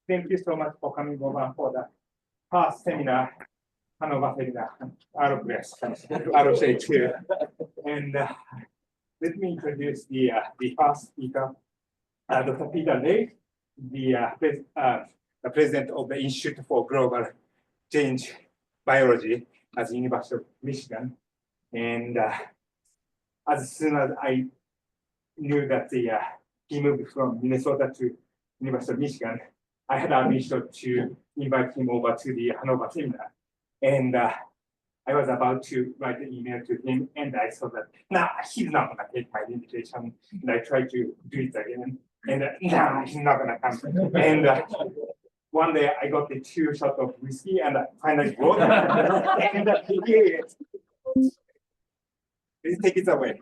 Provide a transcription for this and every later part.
thank you so much for coming over for the first seminar, Hanover seminar, out of place, out of shade too. And let me introduce the first speaker, Dr. Peter Reich, the president of the Institute for Global Change Biology at the University of Michigan. And as soon as I knew that he moved from Minnesota to University of Michigan, I had a mission to invite him over to the Hanover seminar. And I was about to write an email to him, and I saw that, nah, he's not gonna take my invitation. And I tried to do it again, and nah, he's not gonna come. And one day I got the 2 shots of whiskey, and I finally wrote it. And here it is. Please take it away.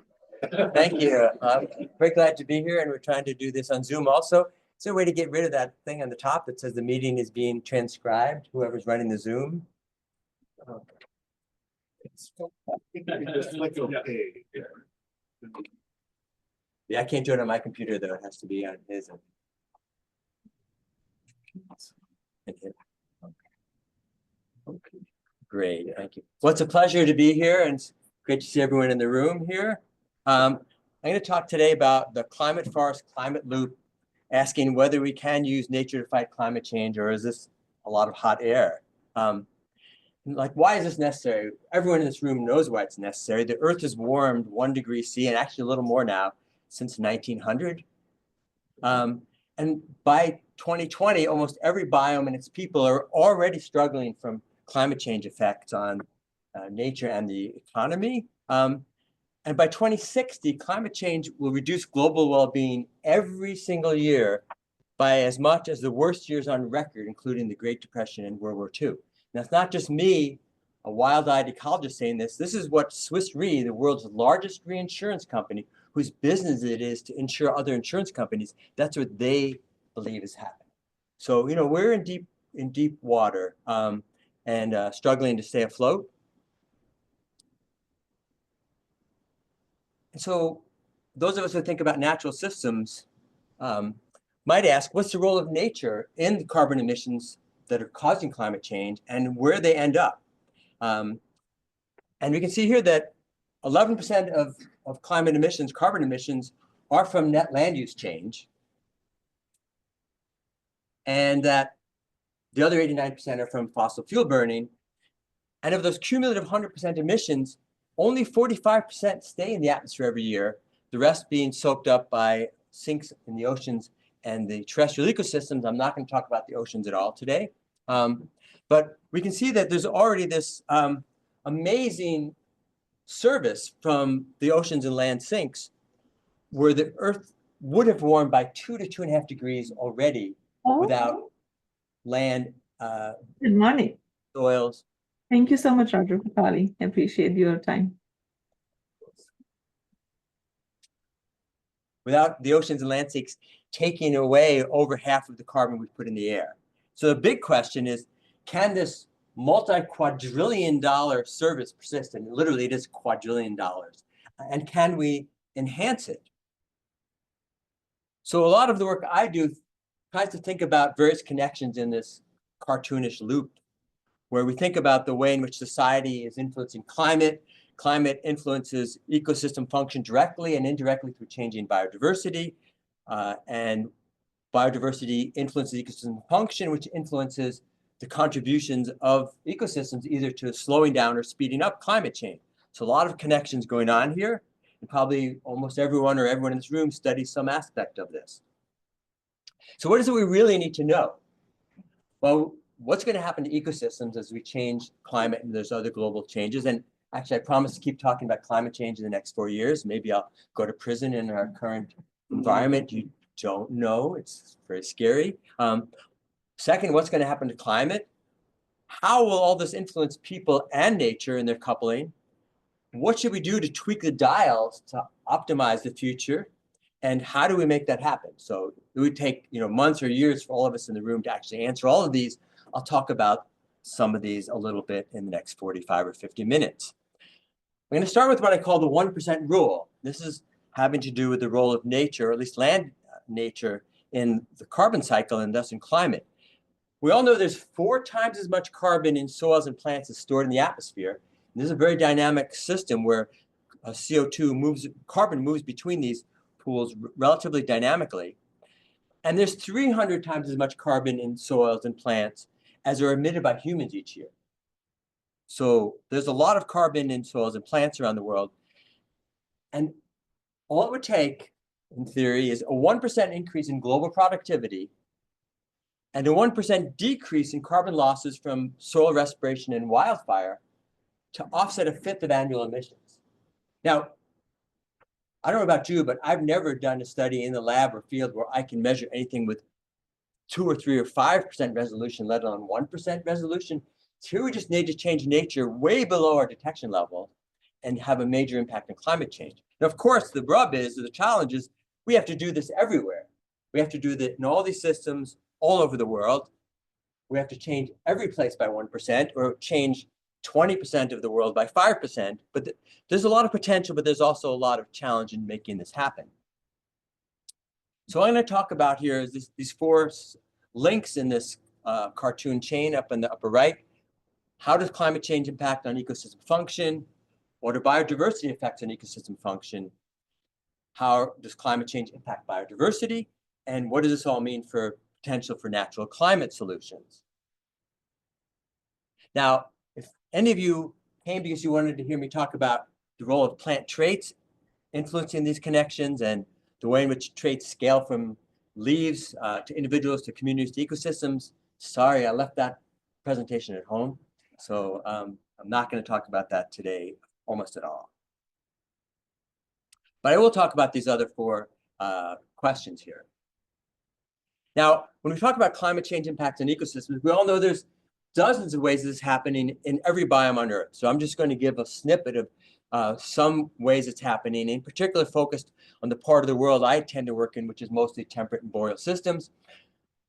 Thank you. I'm very glad to be here, and we're trying to do this on Zoom also. Is there a way to get rid of that thing on the top that says the meeting is being transcribed, whoever's running the Zoom? Yeah, I can't do it on my computer, though. It has to be on his. Okay. Great, thank you. Well, it's a pleasure to be here, and it's great to see everyone in the room here. I'm going to talk today about the climate forest, climate loop, asking whether we can use nature to fight climate change, or is this a lot of hot air? Like, why is this necessary? Everyone in this room knows why it's necessary. The Earth has warmed 1 degree C, and actually a little more now, since 1900. And by 2020, almost every biome and its people are already struggling from climate change effects on nature and the economy. And by 2060, climate change will reduce global well-being every single year by as much as the worst years on record, including the Great Depression and World War II. Now, it's not just me, a wild-eyed ecologist, saying this. This is what Swiss Re, the world's largest reinsurance company, whose business it is to insure other insurance companies, that's what they believe is happening. So, you know, we're in deep water and struggling to stay afloat. So those of us who think about natural systems might ask, what's the role of nature in the carbon emissions that are causing climate change and where they end up? And we can see here that 11% of climate emissions, carbon emissions, are from net land use change. And that the other 89% are from fossil fuel burning. And of those cumulative 100% emissions, only 45% stay in the atmosphere every year, the rest being soaked up by sinks in the oceans and the terrestrial ecosystems. I'm not going to talk about the oceans at all today. But we can see that there's already this amazing service from the oceans and land sinks where the Earth would have warmed by 2 to 2.5 degrees already without land, Good morning. soils. Thank you so much, Dr. Patali. I appreciate your time. Without the oceans and land sinks taking away over half of the carbon we put in the air. So the big question is, can this multi-quadrillion-dollar service persist? And literally it is quadrillion dollars. And can we enhance it? So a lot of the work I do tries to think about various connections in this cartoonish loop, where we think about the way in which society is influencing climate. Climate influences ecosystem function directly and indirectly through changing biodiversity. And biodiversity influences ecosystem function, which influences the contributions of ecosystems either to slowing down or speeding up climate change. So a lot of connections going on here. And probably almost everyone or everyone in this room studies some aspect of this. So what is it we really need to know? Well, what's going to happen to ecosystems as we change climate and there's other global changes? And actually, I promise to keep talking about climate change in the next 4 years. Maybe I'll go to prison in our current environment. You don't know. It's very scary. Second, what's going to happen to climate? How will all this influence people and nature in their coupling? What should we do to tweak the dials to optimize the future? And how do we make that happen? So it would take months or years for all of us in the room to actually answer all of these. I'll talk about some of these a little bit in the next 45 or 50 minutes. I'm going to start with what I call the 1% rule. This is having to do with the role of nature, or at least land nature, in the carbon cycle and thus in climate. We all know there's 4 times as much carbon in soils and plants as stored in the atmosphere. And this is a very dynamic system where carbon moves between these pools relatively dynamically. And there's 300 times as much carbon in soils and plants as are emitted by humans each year. So there's a lot of carbon in soils and plants around the world. And all it would take, in theory, is a 1% increase in global productivity and a 1% decrease in carbon losses from soil respiration and wildfire to offset a fifth of annual emissions. Now, I don't know about you, but I've never done a study in the lab or field where I can measure anything with 2 or 3 or 5% resolution, let alone 1% resolution. So here we just need to change nature way below our detection level and have a major impact on climate change. Now, of course, the rub is, or the challenge is, we have to do this everywhere. We have to do that in all these systems all over the world. We have to change every place by 1% or change 20% of the world by 5%. But there's a lot of potential, but there's also a lot of challenge in making this happen. So what I'm going to talk about here is these 4 links in this cartoon chain up in the upper right. How does climate change impact on ecosystem function? What are biodiversity effects on ecosystem function? How does climate change impact biodiversity? And what does this all mean for potential for natural climate solutions? Now, if any of you came because you wanted to hear me talk about the role of plant traits influencing these connections and the way in which traits scale from leaves to individuals to communities to ecosystems, sorry, I left that presentation at home. So I'm not going to talk about that today almost at all. But I will talk about these other 4 questions here. Now, when we talk about climate change impacts on ecosystems, we all know there's dozens of ways this is happening in every biome on Earth. So I'm just going to give a snippet of some ways it's happening, in particular focused on the part of the world I tend to work in, which is mostly temperate and boreal systems.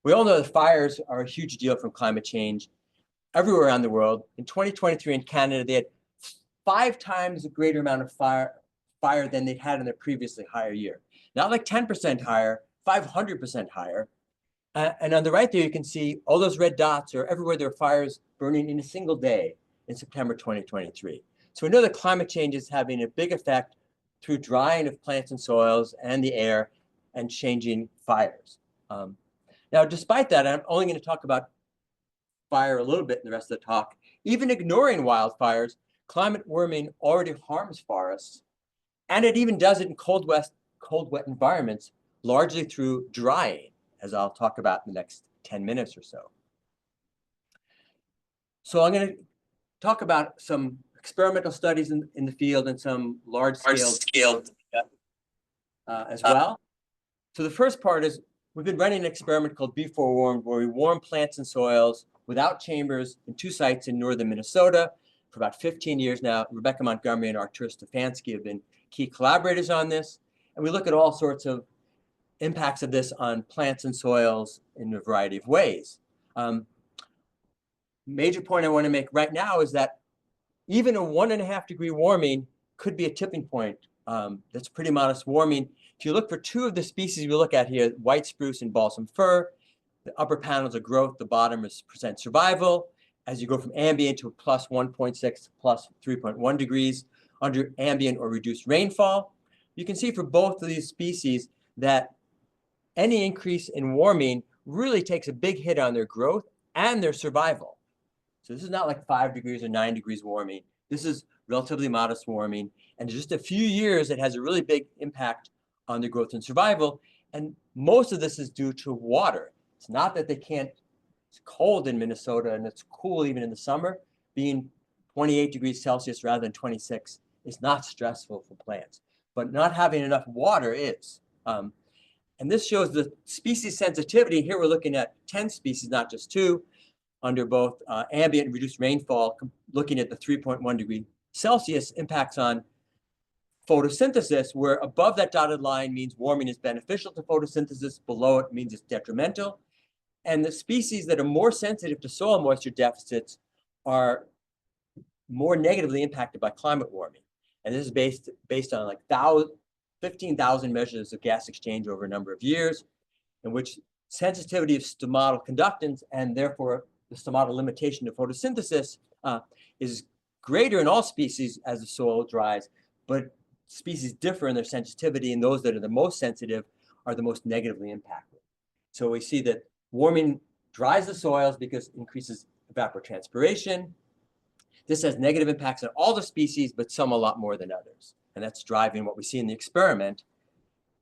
We all know that fires are a huge deal from climate change everywhere around the world. In 2023 in Canada, they had 5 times a greater amount of fire than they'd had in their previously higher year. Not like 10% higher, 500% higher. And on the right there, you can see all those red dots are everywhere there are fires burning in a single day in September 2023. So we know that climate change is having a big effect through drying of plants and soils and the air and changing fires. Now, despite that, I'm only going to talk about fire a little bit in the rest of the talk. Even ignoring wildfires, climate warming already harms forests, and it even does it in cold, wet environments, largely through drying, as I'll talk about in the next 10 minutes or so. So I'm going to talk about some experimental studies in the field and some large-scale as well. So the first part is we've been running an experiment called Before Warmed, where we warm plants and soils without chambers in 2 sites in northern Minnesota for about 15 years now. Rebecca Montgomery and Artur Stefanski have been key collaborators on this. And we look at all sorts of impacts of this on plants and soils in a variety of ways. Major point I want to make right now is that even a 1.5-degree warming could be a tipping point. That's pretty modest warming. If you look for 2 of the species we look at here, white spruce and balsam fir, the upper panels are growth, the bottom is percent survival. As you go from ambient to plus 1.6 to plus 3.1 degrees under ambient or reduced rainfall, you can see for both of these species that any increase in warming really takes a big hit on their growth and their survival. So this is not like 5 degrees or 9 degrees warming. This is relatively modest warming. And in just a few years, it has a really big impact on their growth and survival. And most of this is due to water. It's not that they can't, it's cold in Minnesota and it's cool even in the summer. Being 28 degrees Celsius rather than 26 is not stressful for plants. But not having enough water is. And this shows the species sensitivity. Here we're looking at 10 species, not just 2, under both ambient and reduced rainfall, looking at the 3.1 degree Celsius impacts on photosynthesis, where above that dotted line means warming is beneficial to photosynthesis, below it means it's detrimental. And the species that are more sensitive to soil moisture deficits are more negatively impacted by climate warming. And this is based on like 15,000 measures of gas exchange over a number of years, in which sensitivity of stomatal conductance, and therefore the stomatal limitation to photosynthesis is greater in all species as the soil dries, but species differ in their sensitivity, and those that are the most sensitive are the most negatively impacted. So we see that warming dries the soils because it increases evapotranspiration. This has negative impacts on all the species, but some a lot more than others. And that's driving what we see in the experiment.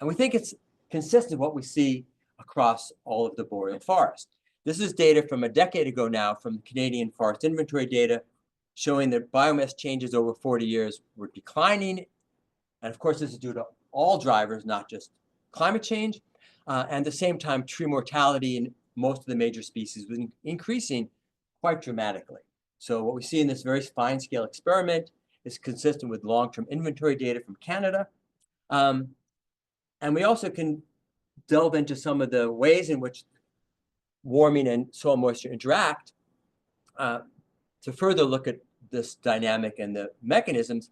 And we think it's consistent with what we see across all of the boreal forest. This is data from a decade ago now from the Canadian Forest Inventory data showing that biomass changes over 40 years were declining. And of course, this is due to all drivers, not just climate change. And at the same time, tree mortality in most of the major species was increasing quite dramatically. So what we see in this very fine scale experiment is consistent with long-term inventory data from Canada. And we also can delve into some of the ways in which warming and soil moisture interact to further look at this dynamic and the mechanisms.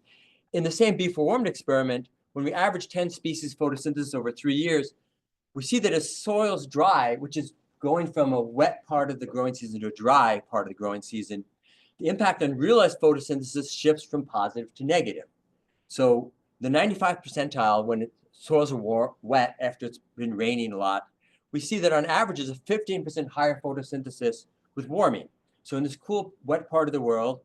In the same bee-for-warmed experiment, when we average 10 species photosynthesis over 3 years, we see that as soils dry, which is going from a wet part of the growing season to a dry part of the growing season, the impact on realized photosynthesis shifts from positive to negative. So the 95th percentile, when soils are wet after it's been raining a lot, we see that on average is a 15% higher photosynthesis with warming. So in this cool wet part of the world,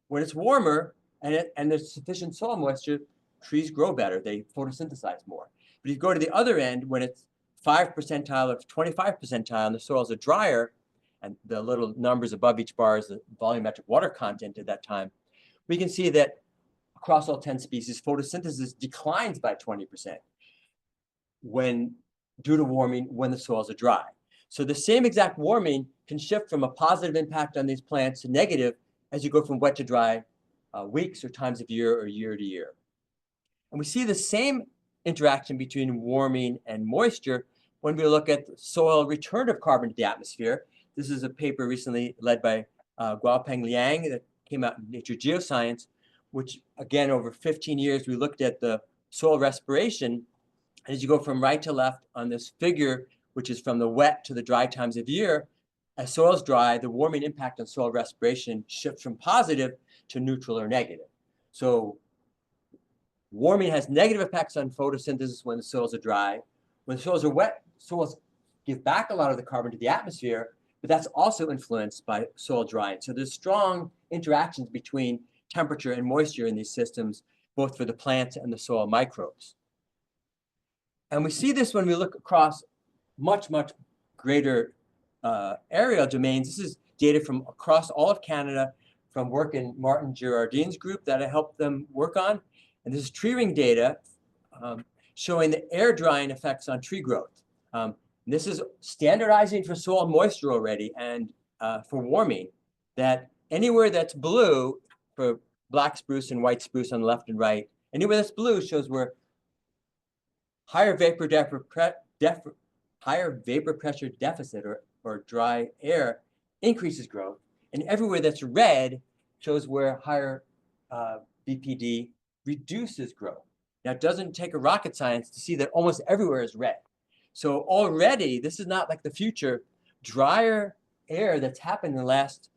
when it's warmer and there's sufficient soil moisture, trees grow better, they photosynthesize more. But if you go to the other end, when it's 5 percentile or 25 percentile and the soils are drier, and the little numbers above each bar is the volumetric water content at that time, we can see that across all 10 species, photosynthesis declines by 20% due to warming when the soils are dry. So the same exact warming can shift from a positive impact on these plants to negative as you go from wet to dry weeks or times of year or year to year. And we see the same interaction between warming and moisture when we look at soil return of carbon to the atmosphere. This is a paper recently led by Guopeng Liang that came out in Nature Geoscience, which again, over 15 years, we looked at the soil respiration. And as you go from right to left on this figure, which is from the wet to the dry times of year, as soils dry, the warming impact on soil respiration shifts from positive to neutral or negative. So warming has negative effects on photosynthesis when the soils are dry. When the soils are wet, soils give back a lot of the carbon to the atmosphere, but that's also influenced by soil drying. So there's strong interactions between temperature and moisture in these systems, both for the plants and the soil microbes. And we see this when we look across much, much greater aerial domains. This is data from across all of Canada from work in Martin Girardin's group that I helped them work on. And this is tree ring data showing the air drying effects on tree growth. This is standardizing for soil moisture already and for warming, that anywhere that's blue for black spruce and white spruce on the left and right, anywhere that's blue shows where higher vapor pressure deficit or dry air increases growth. And everywhere that's red shows where higher VPD reduces growth. Now, it doesn't take a rocket science to see that almost everywhere is red. So already, this is not like the future. Drier air that's happened in the last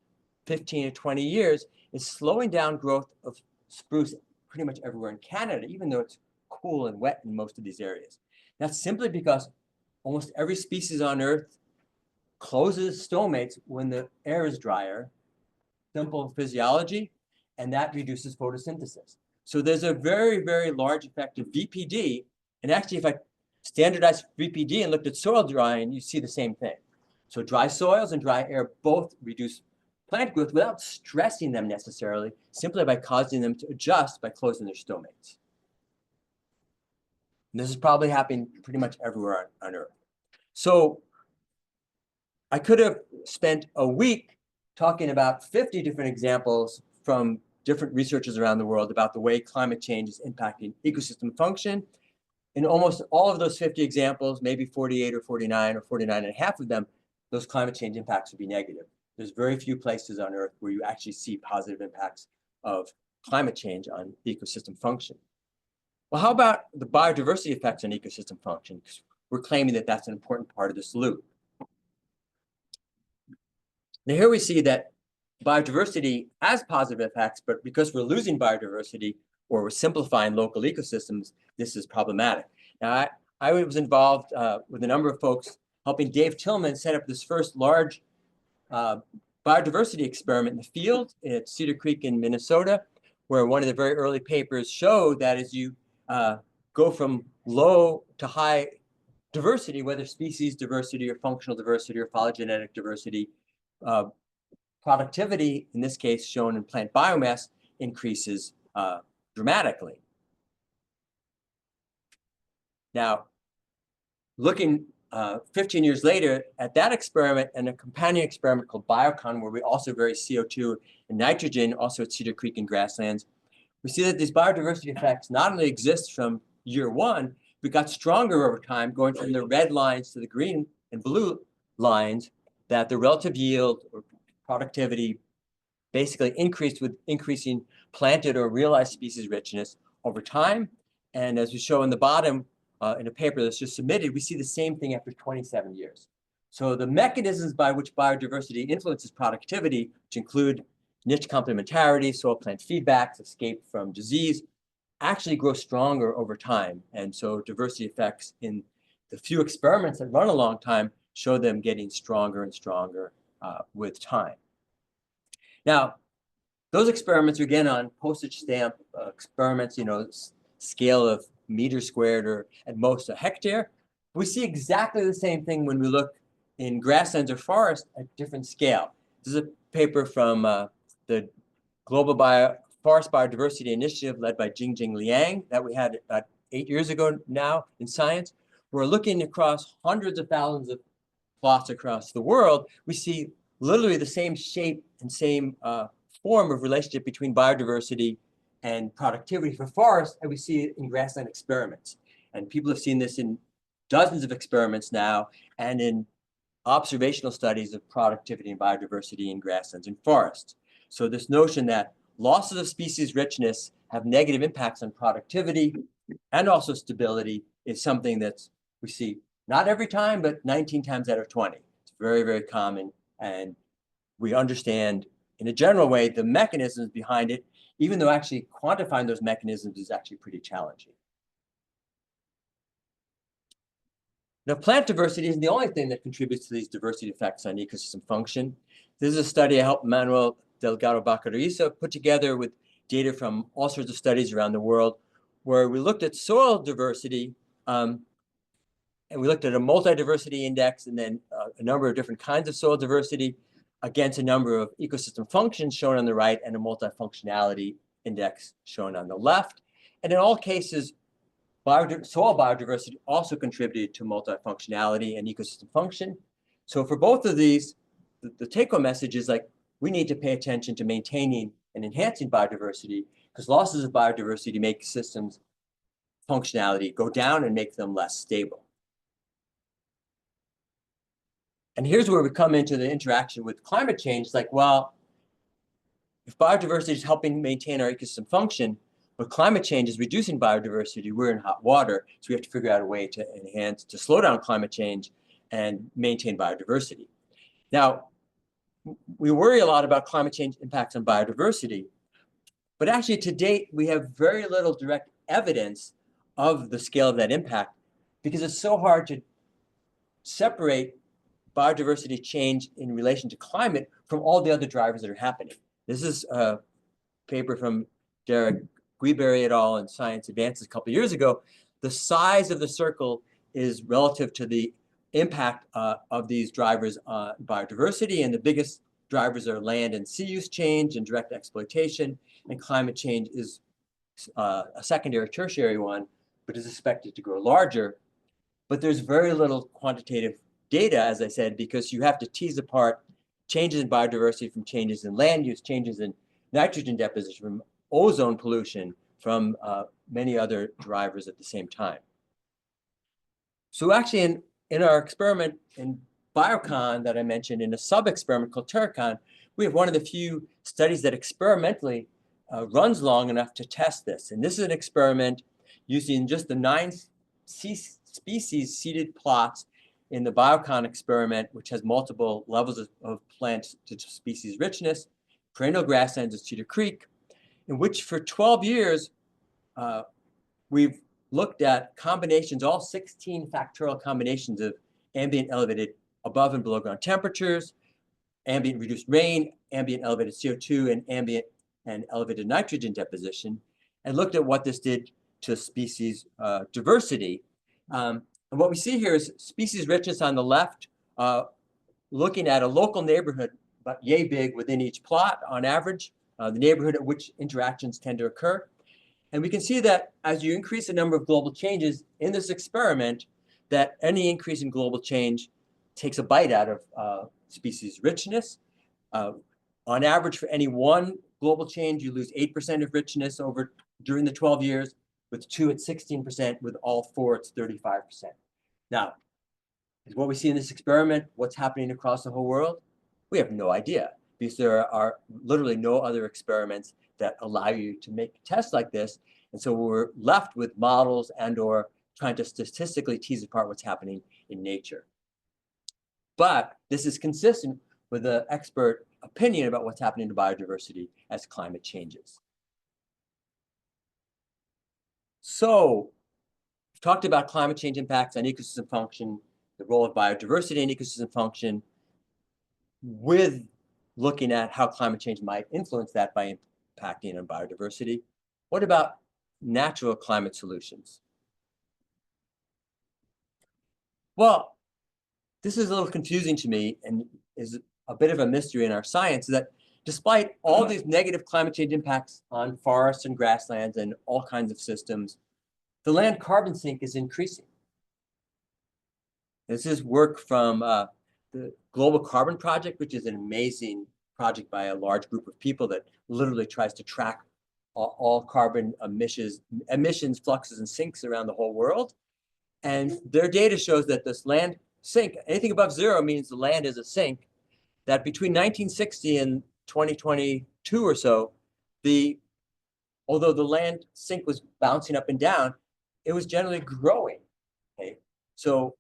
15 to 20 years is slowing down growth of spruce pretty much everywhere in Canada, even though it's cool and wet in most of these areas. That's simply because almost every species on Earth closes stomates when the air is drier, simple physiology, and that reduces photosynthesis. So there's a very, very large effect of VPD. And actually, if I standardized VPD and looked at soil drying, you see the same thing. So dry soils and dry air both reduce plant growth without stressing them necessarily, simply by causing them to adjust by closing their stomates. And this is probably happening pretty much everywhere on Earth. So I could have spent a week talking about 50 different examples from different researchers around the world about the way climate change is impacting ecosystem function. In almost all of those 50 examples, maybe 48 or 49 or 49 and a half of them, those climate change impacts would be negative. There's very few places on Earth where you actually see positive impacts of climate change on ecosystem function. Well, how about the biodiversity effects on ecosystem function? Because we're claiming that that's an important part of this loop. Now here we see that biodiversity has positive effects, but because we're losing biodiversity or we're simplifying local ecosystems, this is problematic. Now, I was involved with a number of folks helping Dave Tillman set up this first large biodiversity experiment in the field at Cedar Creek in Minnesota, where one of the very early papers showed that as you go from low to high diversity, whether species diversity or functional diversity or phylogenetic diversity, productivity, in this case shown in plant biomass, increases dramatically. Now, looking 15 years later at that experiment and a companion experiment called biocon, where we also vary CO2 and nitrogen, also at Cedar Creek and grasslands, we see that these biodiversity effects not only exist from year one, but got stronger over time, going from the red lines to the green and blue lines, that the relative yield or productivity basically increased with increasing planted or realized species richness over time. And as we show in the bottom, in a paper that's just submitted, we see the same thing after 27 years. So the mechanisms by which biodiversity influences productivity, which include niche complementarity, soil-plant feedbacks, escape from disease, actually grow stronger over time. And so diversity effects in the few experiments that run a long time show them getting stronger and stronger with time. Now, those experiments are again on postage stamp experiments, scale of meters squared or at most a hectare. We see exactly the same thing when we look in grasslands or forest at different scale. This is a paper from the Global Forest Biodiversity Initiative led by Jingjing Liang that we had about 8 years ago now in Science. We're looking across hundreds of thousands of plots across the world. We see literally the same shape and same form of relationship between biodiversity and productivity for forests, and we see it in grassland experiments. And people have seen this in dozens of experiments now and in observational studies of productivity and biodiversity in grasslands and forests. So this notion that losses of species richness have negative impacts on productivity and also stability is something that we see not every time, but 19 times out of 20. It's very, very common. And we understand in a general way the mechanisms behind it, even though actually quantifying those mechanisms is actually pretty challenging. Now, plant diversity isn't the only thing that contributes to these diversity effects on ecosystem function. This is a study I helped Manuel Delgado Bacariza put together with data from all sorts of studies around the world, where we looked at soil diversity, and we looked at a multi-diversity index and then a number of different kinds of soil diversity against a number of ecosystem functions shown on the right and a multifunctionality index shown on the left. And in all cases, soil biodiversity also contributed to multifunctionality and ecosystem function. So for both of these, the take-home message is like, we need to pay attention to maintaining and enhancing biodiversity, because losses of biodiversity make systems functionality go down and make them less stable. And here's where we come into the interaction with climate change. It's like, well, if biodiversity is helping maintain our ecosystem function, but climate change is reducing biodiversity, we're in hot water. So we have to figure out a way to slow down climate change and maintain biodiversity. Now, we worry a lot about climate change impacts on biodiversity, but actually to date, we have very little direct evidence of the scale of that impact, because it's so hard to separate biodiversity change in relation to climate from all the other drivers that are happening. This is a paper from Derek Guiberry et al. In Science Advances a couple of years ago. The size of the circle is relative to the impact of these drivers on biodiversity, and the biggest drivers are land and sea use change and direct exploitation, and climate change is a secondary, tertiary one, but is expected to grow larger. But there's very little quantitative data, as I said, because you have to tease apart changes in biodiversity from changes in land use, changes in nitrogen deposition, from ozone pollution, from many other drivers at the same time. So actually in our experiment in biocon that I mentioned, in a sub-experiment called Terracon, we have one of the few studies that experimentally runs long enough to test this. And this is an experiment using just the 9 species seeded plots in the biocon experiment, which has multiple levels of plant species richness, perennial grasslands of Cedar Creek, in which for 12 years, we've looked at combinations, all 16 factorial combinations of ambient elevated above and below ground temperatures, ambient reduced rain, ambient elevated CO2, and ambient and elevated nitrogen deposition, and looked at what this did to species diversity. And what we see here is species richness on the left, looking at a local neighborhood, about yay big within each plot on average, the neighborhood at which interactions tend to occur. And we can see that as you increase the number of global changes in this experiment, that any increase in global change takes a bite out of species richness. On average, for any one global change, you lose 8% of richness during the 12 years, with 2 at 16%, with all 4 it's 35%. Now, is what we see in this experiment what's happening across the whole world? We have no idea, because there are literally no other experiments that allow you to make tests like this. And so we're left with models and/or trying to statistically tease apart what's happening in nature. But this is consistent with the expert opinion about what's happening to biodiversity as climate changes. So we've talked about climate change impacts on ecosystem function, the role of biodiversity in ecosystem function, with looking at how climate change might influence that by impacting on biodiversity. What about natural climate solutions? Well, this is a little confusing to me and is a bit of a mystery in our science, that despite all these negative climate change impacts on forests and grasslands and all kinds of systems, the land carbon sink is increasing. This is work from the Global Carbon Project, which is an amazing project by a large group of people that literally tries to track all carbon emissions, fluxes, and sinks around the whole world. And their data shows that this land sink, anything above zero means the land is a sink, that between 1960 and 2022 or so, although the land sink was bouncing up and down, it was generally growing. Okay, so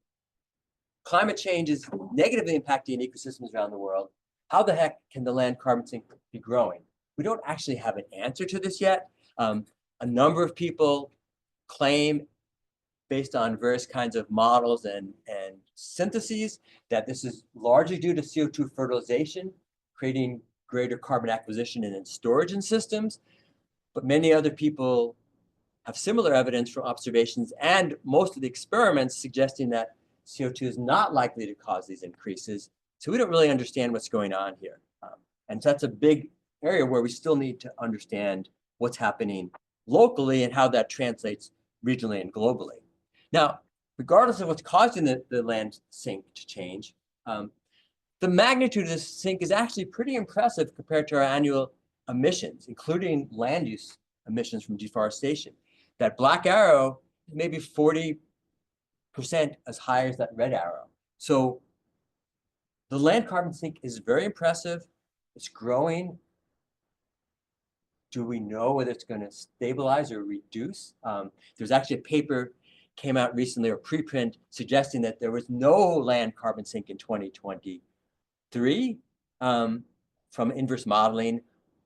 climate change is negatively impacting ecosystems around the world. How the heck can the land carbon sink be growing? We don't actually have an answer to this yet. A number of people claim, based on various kinds of models and syntheses, that this is largely due to CO2 fertilization, creating greater carbon acquisition and storage in systems. But many other people have similar evidence from observations and most of the experiments suggesting that CO2 is not likely to cause these increases. So we don't really understand what's going on here. And so that's a big area where we still need to understand what's happening locally and how that translates regionally and globally. Now, regardless of what's causing the land sink to change, the magnitude of this sink is actually pretty impressive compared to our annual emissions, including land use emissions from deforestation. That black arrow is maybe 40% as high as that red arrow. So the land carbon sink is very impressive. It's growing. Do we know whether it's going to stabilize or reduce? There's actually a paper came out recently, or preprint, suggesting that there was no land carbon sink in 2023 from inverse modeling.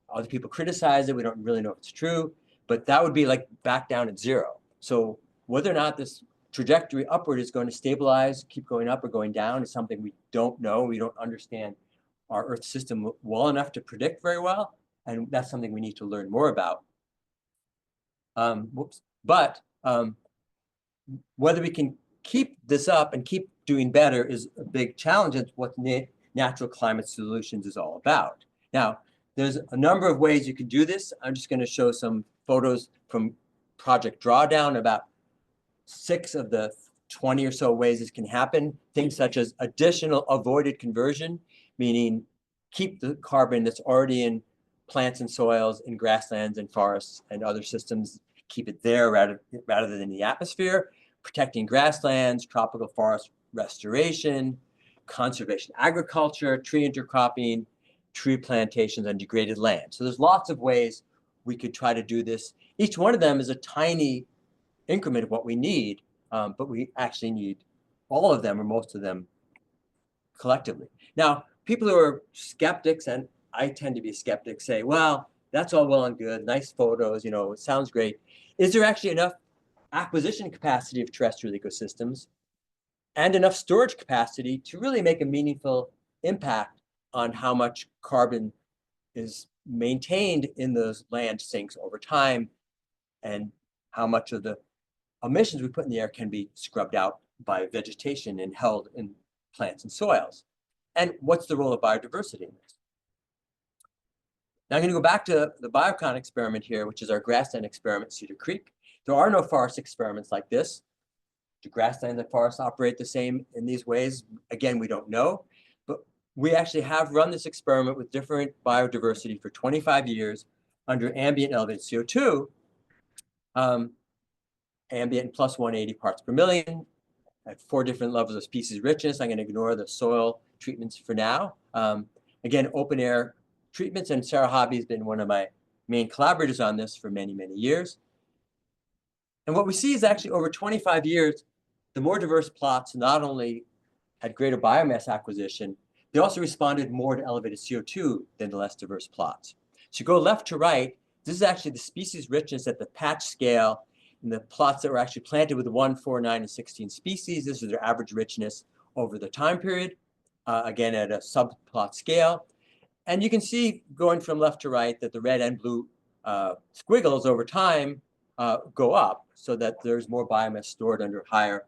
Other people criticize it. We don't really know if it's true, but that would be like back down at zero. So whether or not this trajectory upward is going to stabilize, keep going up or going down is something we don't know. We don't understand our Earth system well enough to predict very well. And that's something we need to learn more about. Whether we can keep this up and keep doing better is a big challenge. It's what natural climate solutions is all about. Now, there's a number of ways you can do this. I'm just going to show some photos from Project Drawdown, about 6 of the 20 or so ways this can happen. Things such as additional avoided conversion, meaning keep the carbon that's already in plants and soils, in grasslands and forests and other systems, keep it there rather than in the atmosphere, protecting grasslands, tropical forest restoration, conservation agriculture, tree intercropping, tree plantations on degraded land. So there's lots of ways we could try to do this. Each one of them is a tiny increment of what we need, but we actually need all of them or most of them collectively. Now, people who are skeptics, and I tend to be a skeptic, say, well, that's all well and good, nice photos, you know, it sounds great. Is there actually enough acquisition capacity of terrestrial ecosystems and enough storage capacity to really make a meaningful impact on how much carbon is maintained in those land sinks over time, and how much of the emissions we put in the air can be scrubbed out by vegetation and held in plants and soils? And what's the role of biodiversity in this? Now I'm going to go back to the biocon experiment here, which is our grassland experiment, Cedar Creek. There are no forest experiments like this. Do grasslands and forests operate the same in these ways? Again, we don't know, but we actually have run this experiment with different biodiversity for 25 years under ambient elevated CO2, ambient plus 180 parts per million at 4 different levels of species richness. I'm going to ignore the soil treatments for now. Again, open air treatments, and Sarah Hobby has been one of my main collaborators on this for many, many years. And what we see is actually over 25 years, the more diverse plots not only had greater biomass acquisition, they also responded more to elevated CO2 than the less diverse plots. So you go left to right, this is actually the species richness at the patch scale in the plots that were actually planted with 1, 4, 9, and 16 species. This is their average richness over the time period, again at a subplot scale. And you can see going from left to right that the red and blue squiggles over time go up, so that there's more biomass stored under higher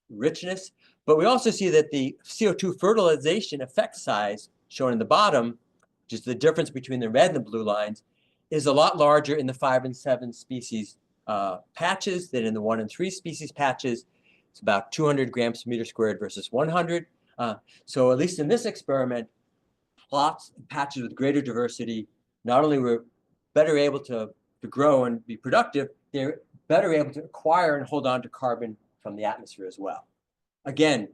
richness. But we also see that the CO2 fertilization effect size shown in the bottom, which is the difference between the red and the blue lines, is a lot larger in the 5 and 7 species patches than in the 1 and 3 species patches. It's about 200 grams per meter squared versus 100. So at least in this experiment, plots and patches with greater diversity not only were better able to grow and be productive, they're better able to acquire and hold on to carbon from the atmosphere as well. Again,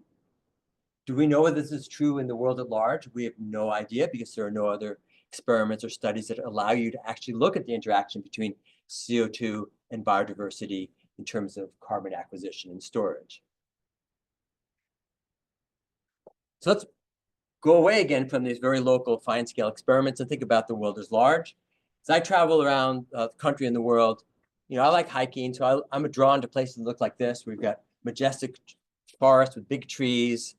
do we know whether this is true in the world at large? We have no idea, because there are no other experiments or studies that allow you to actually look at the interaction between CO2 and biodiversity in terms of carbon acquisition and storage. So let's go away again from these very local fine scale experiments and think about the world as large. As I travel around the country and the world, you know, I like hiking, so I'm drawn to places that look like this. We've got majestic forests with big trees,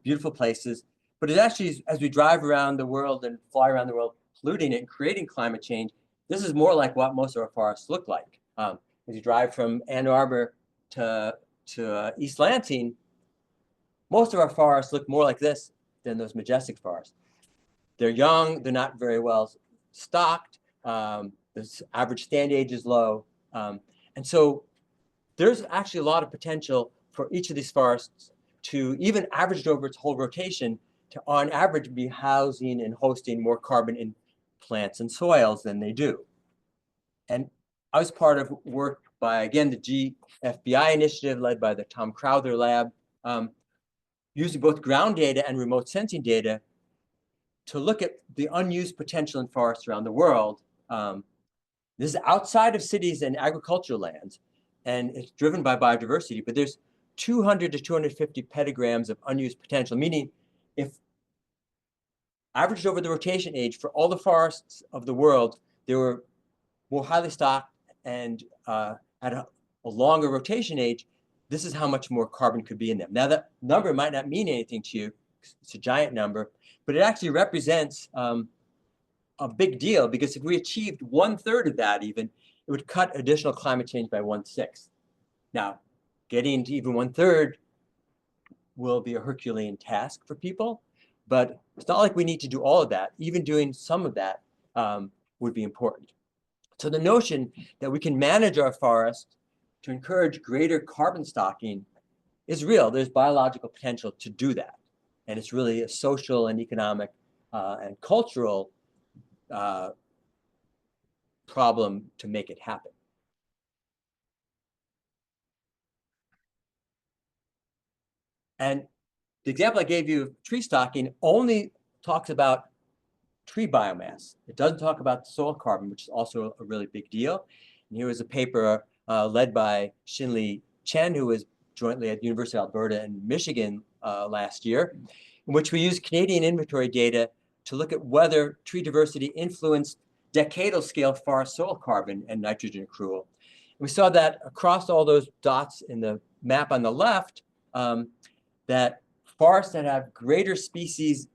beautiful places. But it actually, as we drive around the world and fly around the world, polluting it and creating climate change, this is more like what most of our forests look like. As you drive from Ann Arbor to East Lansing, most of our forests look more like this than those majestic forests. They're young, they're not very well stocked, the average stand age is low. And so there's actually a lot of potential for each of these forests to, even averaged over its whole rotation, to on average be housing and hosting more carbon in plants and soils than they do. And I was part of work by, again, the GFBI initiative led by the Tom Crowther lab, using both ground data and remote sensing data to look at the unused potential in forests around the world. This is outside of cities and agricultural lands, and it's driven by biodiversity, but there's 200 to 250 petagrams of unused potential, meaning if averaged over the rotation age for all the forests of the world, they were more highly stocked and had a longer rotation age, this is how much more carbon could be in them. Now, that number might not mean anything to you. It's a giant number, but it actually represents a big deal, because if we achieved 1/3 of that even, it would cut additional climate change by 1/6. Now, getting to even 1/3 will be a Herculean task for people, but it's not like we need to do all of that. Even doing some of that would be important. So the notion that we can manage our forests to encourage greater carbon stocking is real. There's biological potential to do that. And it's really a social and economic and cultural problem to make it happen. And the example I gave you of tree stocking only talks about tree biomass. It doesn't talk about soil carbon, which is also a really big deal. And here was a paper led by Shinli Chen, who was jointly at the University of Alberta and Michigan last year, in which we used Canadian inventory data to look at whether tree diversity influenced decadal scale forest soil carbon and nitrogen accrual. We saw that across all those dots in the map on the left, that forests that have greater species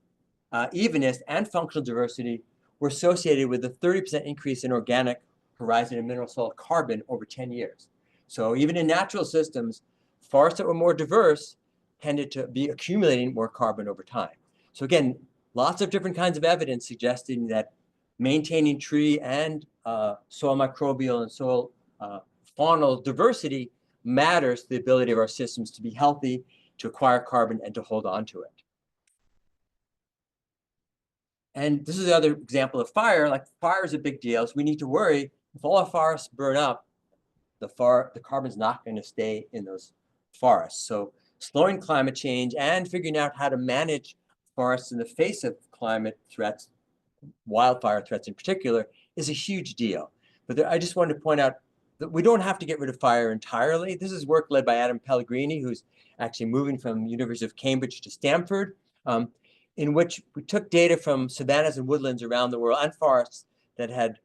evenness and functional diversity were associated with a 30% increase in organic horizon and mineral soil carbon over 10 years. So even in natural systems, forests that were more diverse tended to be accumulating more carbon over time. So again, lots of different kinds of evidence suggesting that maintaining tree and soil microbial and soil faunal diversity matters to the ability of our systems to be healthy, to acquire carbon, and to hold on to it. And this is the other example of fire. Like, fire is a big deal, so we need to worry if all our forests burn up, the carbon's not going to stay in those forests. So slowing climate change and figuring out how to manage forests in the face of climate threats, wildfire threats in particular, is a huge deal. But I just wanted to point out that we don't have to get rid of fire entirely. This is work led by Adam Pellegrini, who's actually moving from University of Cambridge to Stanford, in which we took data from savannas and woodlands around the world and forests that had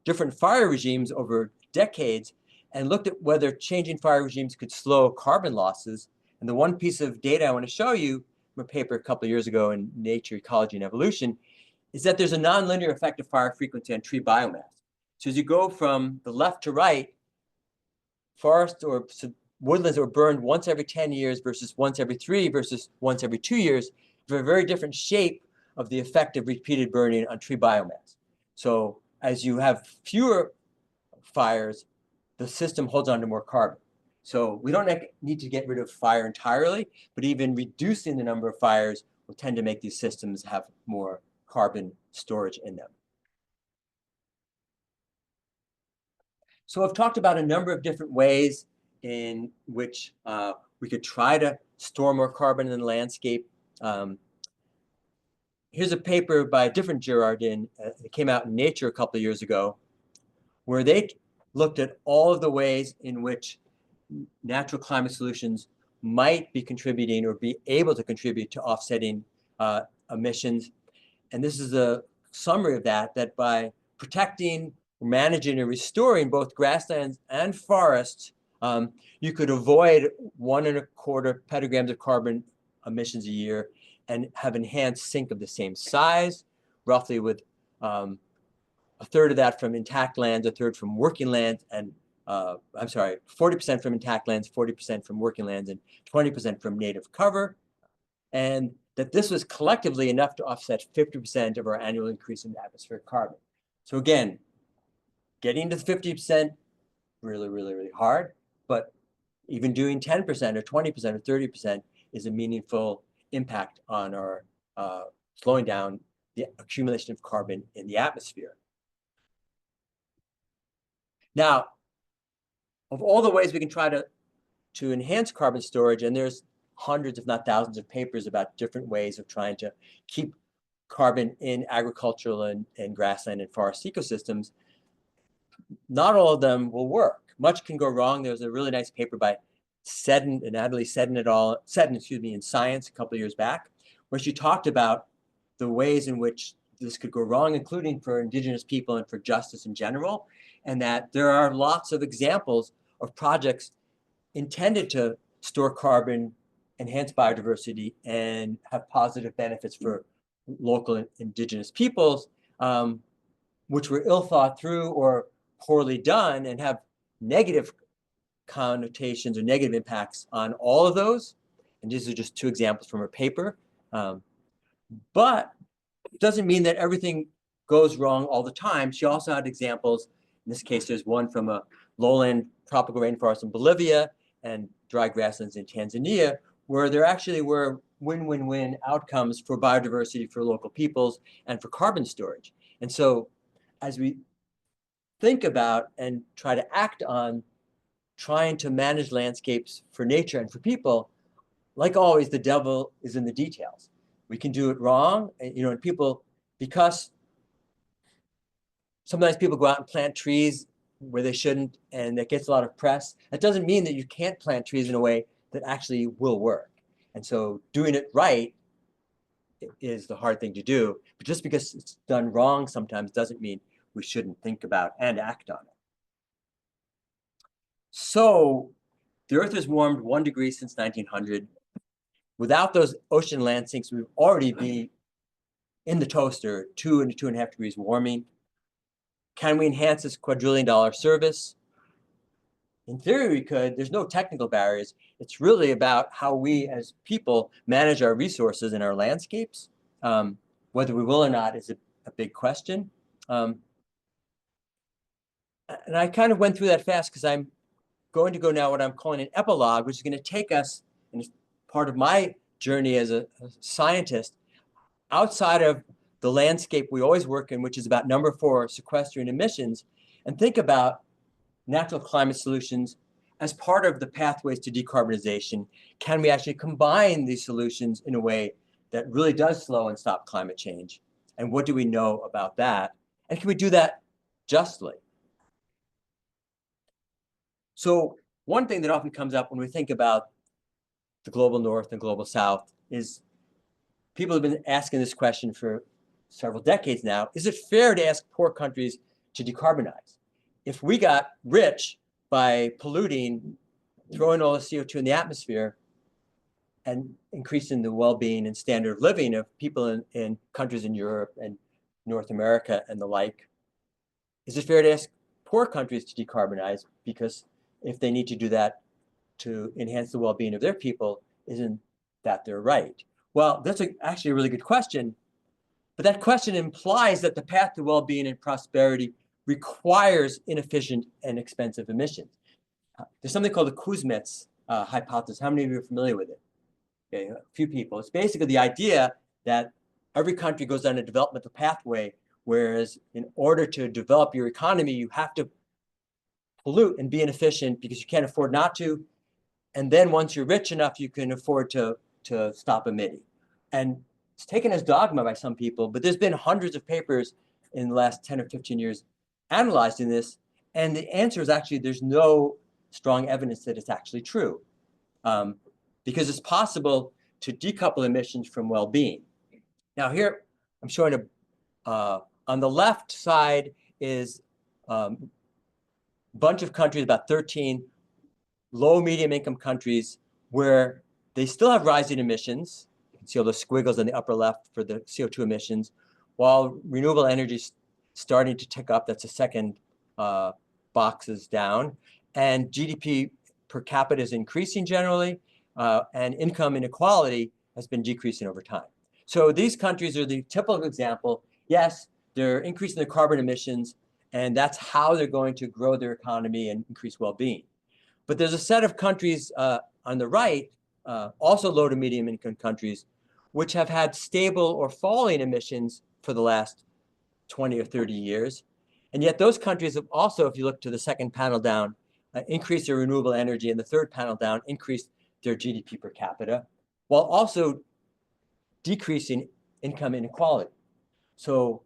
different fire regimes over decades, and looked at whether changing fire regimes could slow carbon losses. And the one piece of data I want to show you from a paper a couple of years ago in Nature, Ecology, and Evolution is that there's a nonlinear effect of fire frequency on tree biomass. So as you go from the left to right, forests or woodlands that were burned once every 10 years versus once every 3 versus once every 2 years have a very different shape of the effect of repeated burning on tree biomass. So as you have fewer fires, the system holds on to more carbon. So we don't need to get rid of fire entirely, but even reducing the number of fires will tend to make these systems have more carbon storage in them. So I've talked about a number of different ways in which we could try to store more carbon in the landscape. Here's a paper by a different Girardin that came out in Nature a couple of years ago, where they looked at all of the ways in which natural climate solutions might be contributing or be able to contribute to offsetting emissions. And this is a summary of that by protecting, managing, and restoring both grasslands and forests, you could avoid 1.25 petagrams of carbon emissions a year and have enhanced sink of the same size, roughly with a third of that from intact lands, a third from working lands, and 40% from intact lands, 40% from working lands, and 20% from native cover. And that this was collectively enough to offset 50% of our annual increase in atmospheric carbon. So again, getting to 50%, really, really, really hard, but even doing 10% or 20% or 30% is a meaningful impact on our slowing down the accumulation of carbon in the atmosphere. Now, of all the ways we can try to enhance carbon storage, and there's hundreds, if not thousands, of papers about different ways of trying to keep carbon in agricultural and grassland and forest ecosystems, not all of them will work. Much can go wrong. There was a really nice paper by Natalie Seddon et al., in Science a couple of years back, where she talked about the ways in which this could go wrong, including for indigenous people and for justice in general, and that there are lots of examples of projects intended to store carbon, enhance biodiversity, and have positive benefits for local indigenous peoples, which were ill thought through or poorly done and have negative connotations or negative impacts on all of those. And these are just 2 examples from her paper. But it doesn't mean that everything goes wrong all the time. She also had examples. In this case, there's one from a lowland tropical rainforest in Bolivia and dry grasslands in Tanzania, where there actually were win-win-win outcomes for biodiversity, for local peoples, and for carbon storage. And so as we think about and try to act on trying to manage landscapes for nature and for people, like always, the devil is in the details. We can do it wrong, and people, because sometimes people go out and plant trees where they shouldn't, and that gets a lot of press. That doesn't mean that you can't plant trees in a way that actually will work. And so doing it right is the hard thing to do. But just because it's done wrong sometimes doesn't mean we shouldn't think about and act on it. So the Earth has warmed 1 degree since 1900. Without those ocean land sinks, we'd already be in the toaster, 2 and 2.5 degrees warming. Can we enhance this quadrillion-dollar service? In theory, we could. There's no technical barriers. It's really about how we as people manage our resources and our landscapes. Whether we will or not is a big question. And I kind of went through that fast because I'm going to go now what I'm calling an epilogue, which is going to take us, and it's part of my journey as a scientist, outside of the landscape we always work in, which is about number 4, sequestering emissions, and think about natural climate solutions as part of the pathways to decarbonization. Can we actually combine these solutions in a way that really does slow and stop climate change? And what do we know about that? And can we do that justly? So one thing that often comes up when we think about the global north and global south is people have been asking this question for several decades now. Is it fair to ask poor countries to decarbonize? If we got rich by polluting, throwing all the CO2 in the atmosphere, and increasing the well-being and standard of living of people in countries in Europe and North America and the like, is it fair to ask poor countries to decarbonize? Because if they need to do that to enhance the well-being of their people, isn't that their right? Well, that's actually a really good question. But that question implies that the path to well-being and prosperity requires inefficient and expensive emissions. There's something called the Kuznets hypothesis. How many of you are familiar with it? Okay, a few people. It's basically the idea that every country goes down a developmental pathway, whereas in order to develop your economy, you have to pollute and be inefficient because you can't afford not to. And then once you're rich enough, you can afford to stop emitting. And it's taken as dogma by some people, but there's been hundreds of papers in the last 10 or 15 years analyzing this. And the answer is actually there's no strong evidence that it's actually true. Because it's possible to decouple emissions from well-being. Now here, I'm showing on the left side is a bunch of countries, about 13 low, medium income countries where they still have rising emissions. You can see all the squiggles on the upper left for the CO2 emissions, while renewable energy is starting to tick up. That's the second boxes down. And GDP per capita is increasing generally, and income inequality has been decreasing over time. So these countries are the typical example. Yes, they're increasing their carbon emissions, and that's how they're going to grow their economy and increase well-being. But there's a set of countries on the right, also low to medium income countries, which have had stable or falling emissions for the last 20 or 30 years. And yet those countries have also, if you look to the second panel down, increased their renewable energy, and the third panel down, increased their GDP per capita, while also decreasing income inequality. So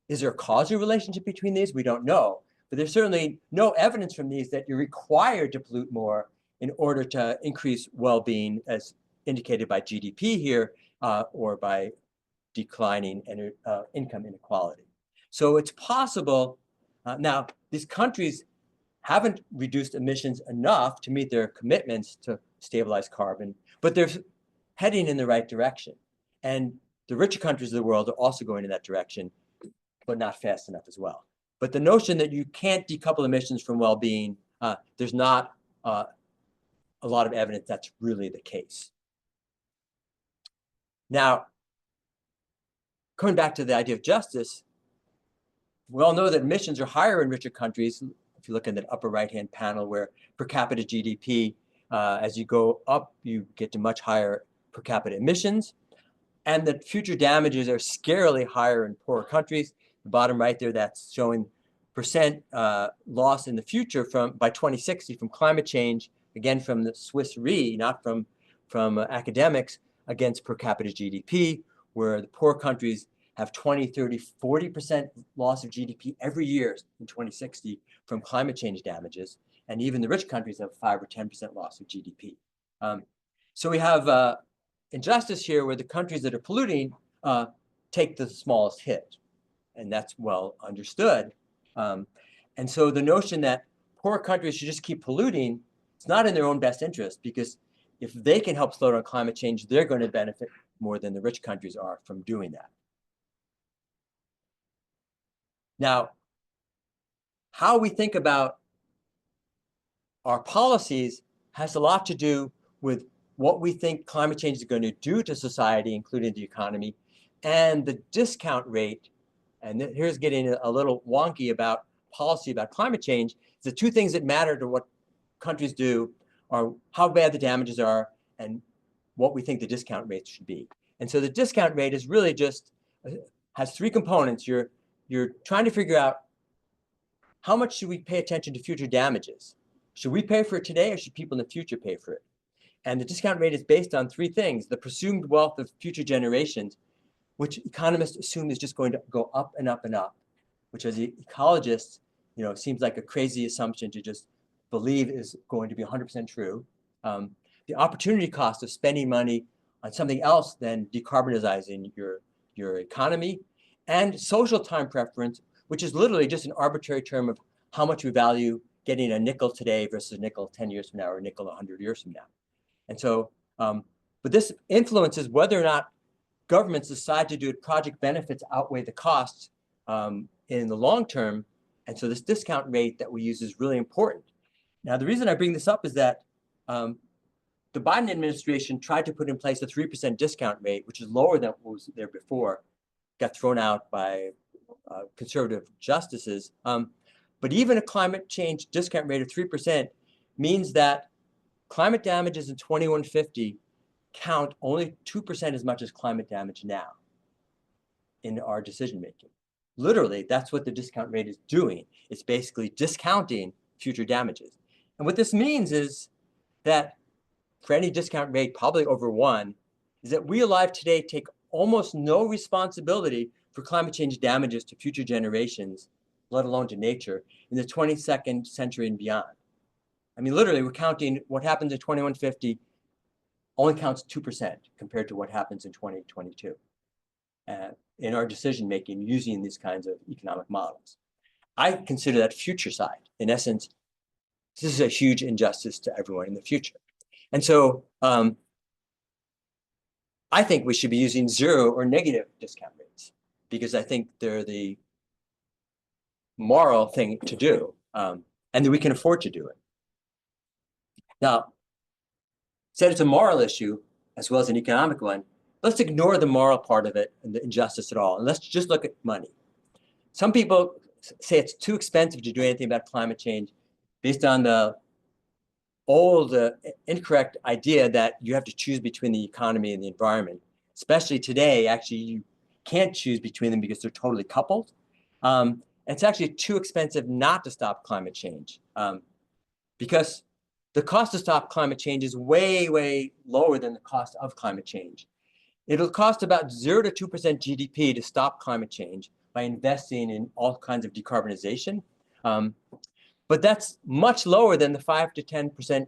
is there a causal relationship between these? We don't know. But there's certainly no evidence from these that you're required to pollute more in order to increase well-being, as indicated by GDP here, or by declining income inequality. So it's possible. Now, these countries haven't reduced emissions enough to meet their commitments to stabilize carbon, but they're heading in the right direction. And the richer countries of the world are also going in that direction, but not fast enough as well. But the notion that you can't decouple emissions from well-being, there's not a lot of evidence that's really the case. Now, coming back to the idea of justice, we all know that emissions are higher in richer countries. If you look in the upper right-hand panel, where per capita GDP, as you go up, you get to much higher per capita emissions, and that future damages are scarily higher in poorer countries. The bottom right there, that's showing percent loss in the future by 2060 from climate change, again from the Swiss Re, not from academics, against per capita GDP, where the poor countries have 20, 30, 40% loss of GDP every year in 2060 from climate change damages. And even the rich countries have 5 or 10% loss of GDP. So we have injustice here where the countries that are polluting take the smallest hit. And that's well understood. And so the notion that poor countries should just keep polluting, it's not in their own best interest, because if they can help slow down climate change, they're going to benefit more than the rich countries are from doing that. Now, how we think about our policies has a lot to do with what we think climate change is going to do to society, including the economy, and the discount rate. And here's getting a little wonky about policy about climate change. The two things that matter to what countries do are how bad the damages are and what we think the discount rates should be. And so the discount rate is really just has 3 components. You're trying to figure out how much should we pay attention to future damages? Should we pay for it today, or should people in the future pay for it? And the discount rate is based on 3 things: the presumed wealth of future generations, which economists assume is just going to go up and up and up, which as ecologists, seems like a crazy assumption to just believe is going to be 100% true. The opportunity cost of spending money on something else than decarbonizing your economy, and social time preference, which is literally just an arbitrary term of how much we value getting a nickel today versus a nickel 10 years from now, or a nickel 100 years from now. And so, but this influences whether or not governments decide to do it. Project benefits outweigh the costs in the long term. And so this discount rate that we use is really important. Now, the reason I bring this up is that the Biden administration tried to put in place a 3% discount rate, which is lower than what was there before, got thrown out by conservative justices. But even a climate change discount rate of 3% means that climate damages in 2150 count only 2% as much as climate damage now in our decision making. Literally, that's what the discount rate is doing. It's basically discounting future damages. And what this means is that for any discount rate, probably over 1, is that we alive today take almost no responsibility for climate change damages to future generations, let alone to nature, in the 22nd century and beyond. I mean, literally, we're counting what happens in 2150 only counts 2% compared to what happens in 2022 in our decision making using these kinds of economic models. I consider that future side. In essence, this is a huge injustice to everyone in the future. And so I think we should be using 0 or negative discount rates, because I think they're the moral thing to do, and that we can afford to do it. Now, said it's a moral issue as well as an economic one, let's ignore the moral part of it and the injustice at all, and let's just look at money. Some people say it's too expensive to do anything about climate change based on the old incorrect idea that you have to choose between the economy and the environment. Especially today, actually, you can't choose between them because they're totally coupled. And it's actually too expensive not to stop climate change, because the cost to stop climate change is way, way lower than the cost of climate change. It'll cost about 0 to 2% GDP to stop climate change by investing in all kinds of decarbonization. But that's much lower than the 5 to 10%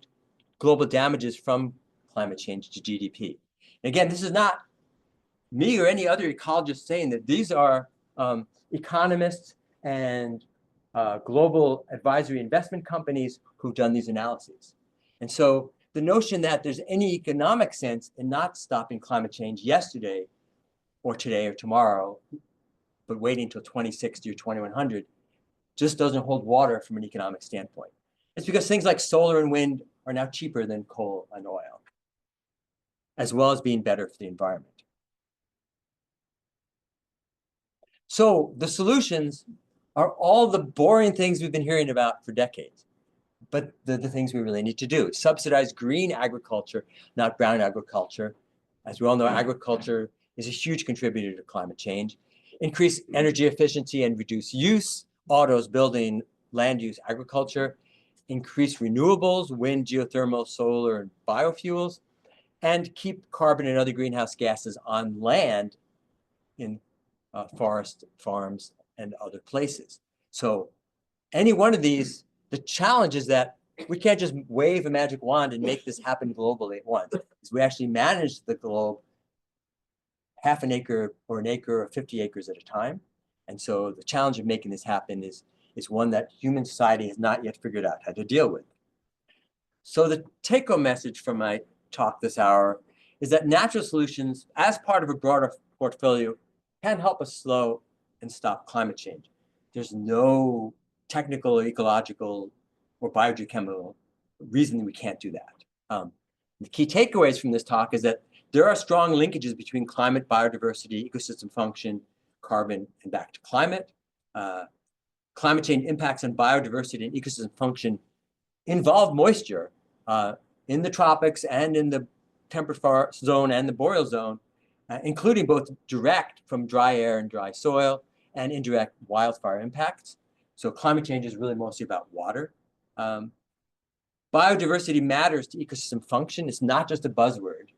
global damages from climate change to GDP. Again, this is not me or any other ecologist saying that. These are economists and global advisory investment companies who've done these analyses. And so the notion that there's any economic sense in not stopping climate change yesterday or today or tomorrow, but waiting until 2060 or 2100, just doesn't hold water from an economic standpoint. It's because things like solar and wind are now cheaper than coal and oil, as well as being better for the environment. So the solutions are all the boring things we've been hearing about for decades, but the things we really need to do. Subsidize green agriculture, not brown agriculture. As we all know, agriculture is a huge contributor to climate change. Increase energy efficiency and reduce use, autos, building, land use, agriculture. Increase renewables, wind, geothermal, solar, and biofuels, and keep carbon and other greenhouse gases on land in forest, farms, and other places. So any one of these, the challenge is that we can't just wave a magic wand and make this happen globally at once. We actually manage the globe half an acre or an acre or 50 acres at a time. And so the challenge of making this happen is one that human society has not yet figured out how to deal with. So the take-home message from my talk this hour is that natural solutions, as part of a broader portfolio, can help us slow and stop climate change. There's no technical, ecological, or biogeochemical reason we can't do that. The key takeaways from this talk is that there are strong linkages between climate, biodiversity, ecosystem function, carbon, and back to climate. Climate change impacts on biodiversity and ecosystem function involve moisture in the tropics and in the temperate forest zone and the boreal zone, including both direct from dry air and dry soil and indirect wildfire impacts. So climate change is really mostly about water. Biodiversity matters to ecosystem function. It's not just a buzzword.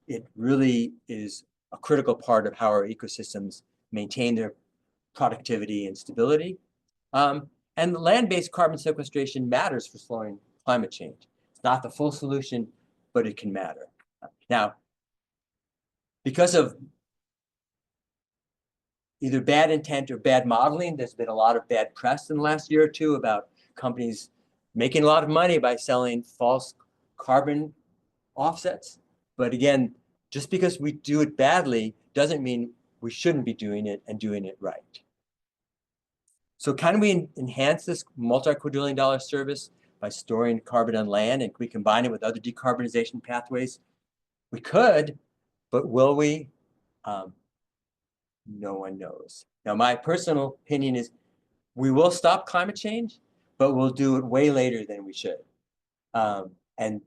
It really is a critical part of how our ecosystems maintain their productivity and stability. And land-based carbon sequestration matters for slowing climate change. It's not the full solution, but it can matter. Now, because of either bad intent or bad modeling, there's been a lot of bad press in the last year or two about companies making a lot of money by selling false carbon offsets. But again, just because we do it badly doesn't mean we shouldn't be doing it and doing it right. So can we enhance this multi-quadrillion dollar service by storing carbon on land, and can we combine it with other decarbonization pathways? We could, but will we? No one knows. Now, my personal opinion is we will stop climate change, but we'll do it way later than we should. And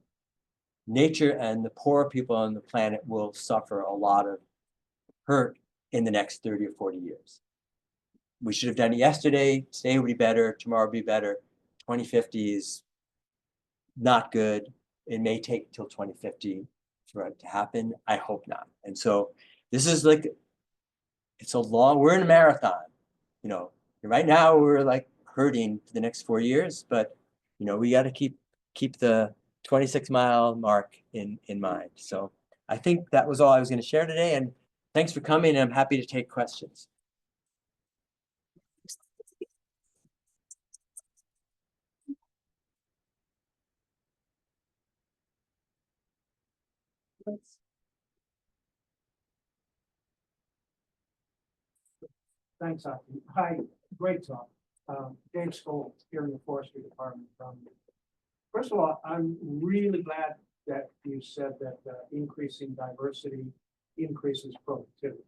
nature and the poor people on the planet will suffer a lot of hurt in the next 30 or 40 years. We should have done it yesterday. Today would be better. Tomorrow would be better. 2050 is not good. It may take till 2050 for it to happen. I hope not. And so this is like, it's a long, we're in a marathon. You know, right now we're like hurting for the next 4 years, but you know, we got to keep the 26-mile mark in mind. So I think that was all I was going to share today. And thanks for coming. And I'm happy to take questions. Thanks, Aki. Hi, great talk. James Cole, here in the Forestry Department. First of all, I'm really glad that you said that increasing diversity increases productivity.